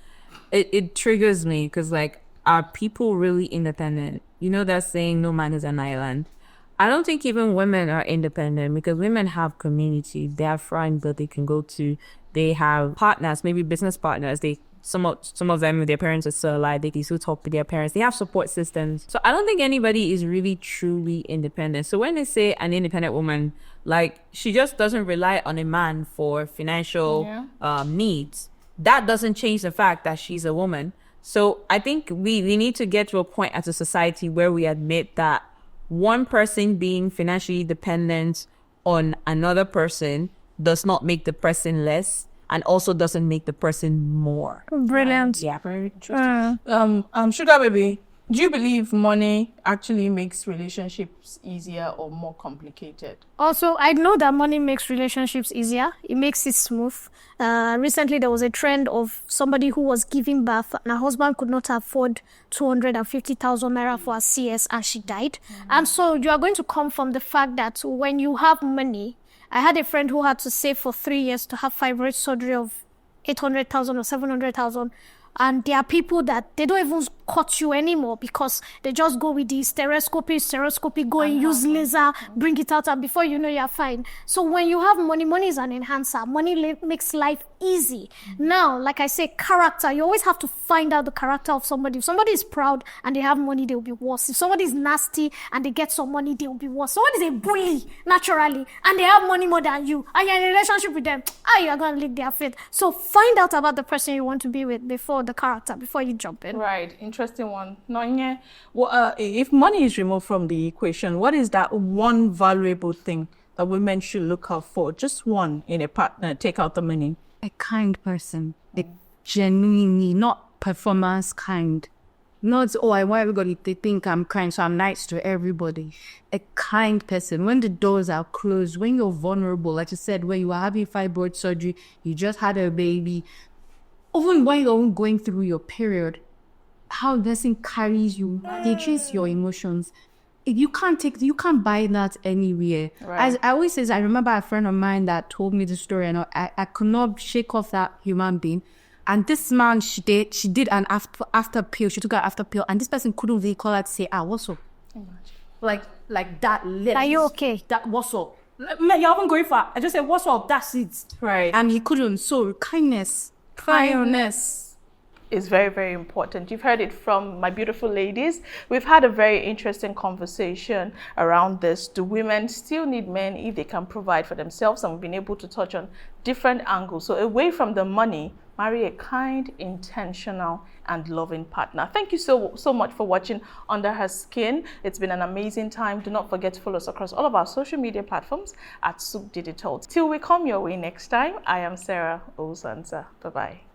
it triggers me, because, like, are people really independent? You know that saying, no man is an island. I don't think even women are independent, because women have community. They have friends that they can go to. They have partners, maybe business partners. Some of them, their parents are still alive, they can still talk to their parents. They have support systems. So I don't think anybody is really truly independent. So when they say an independent woman, like, she just doesn't rely on a man for financial needs, that doesn't change the fact that she's a woman. So I think we need to get to a point as a society where we admit that one person being financially dependent on another person does not make the person less, and also doesn't make the person more. Brilliant. Yeah, very interesting. Sugar Baby, do you believe money actually makes relationships easier or more complicated? Also, I know that money makes relationships easier. It makes it smooth. Recently, there was a trend of somebody who was giving birth, and her husband could not afford 250,000 naira for a CS, and she died. And so you are going to come from the fact that when you have money, I had a friend who had to save for 3 years to have fibroid surgery of 800,000 or 700,000. And there are people that they don't even cut you anymore, because they just go with the stereoscopy, go and use laser, bring it out, and before you know, you're fine. So when you have money, money is an enhancer. Money makes life easy. Now, like I say, character, you always have to find out the character of somebody. If somebody is proud and they have money, they'll be worse. If somebody is nasty and they get some money, they'll be worse. Somebody is a bully, naturally, and they have money more than you, and you're in a relationship with them, you're going to lick their faith. So find out about the person you want to be with before the character, before you jump in. Right, interesting one. Nonye, if money is removed from the equation, what is that one valuable thing that women should look out for? Just one in a partner, take out the money. A kind person. A genuinely, not performance kind. Not, I want everybody to think I'm kind, so I'm nice to everybody. A kind person. When the doors are closed, when you're vulnerable, like you said, when you are having fibroid surgery, you just had a baby, even when you're going through your period, how the person carries you, they trace your emotions. You can't buy that anywhere. Right. As I always say, I remember a friend of mine that told me the story, and I could not shake off that human being. And this man, she did an after pill. She took an after pill, and this person couldn't really call her to say, what's up? Like that. Are you okay? That what's up? You haven't going far. I just said, what's up? That's it. Right. And he couldn't. So kindness. Kindness. is very, very important. You've heard it from my beautiful ladies. We've had a very interesting conversation around this. Do women still need men if they can provide for themselves? And we've been able to touch on different angles. So away from the money, marry a kind, intentional, and loving partner. Thank you so much for watching Under Her Skin. It's been an amazing time. Do not forget to follow us across all of our social media platforms at Soup Digital. Till we come your way next time, I am Sarah Owusu-Ansah. Bye-bye.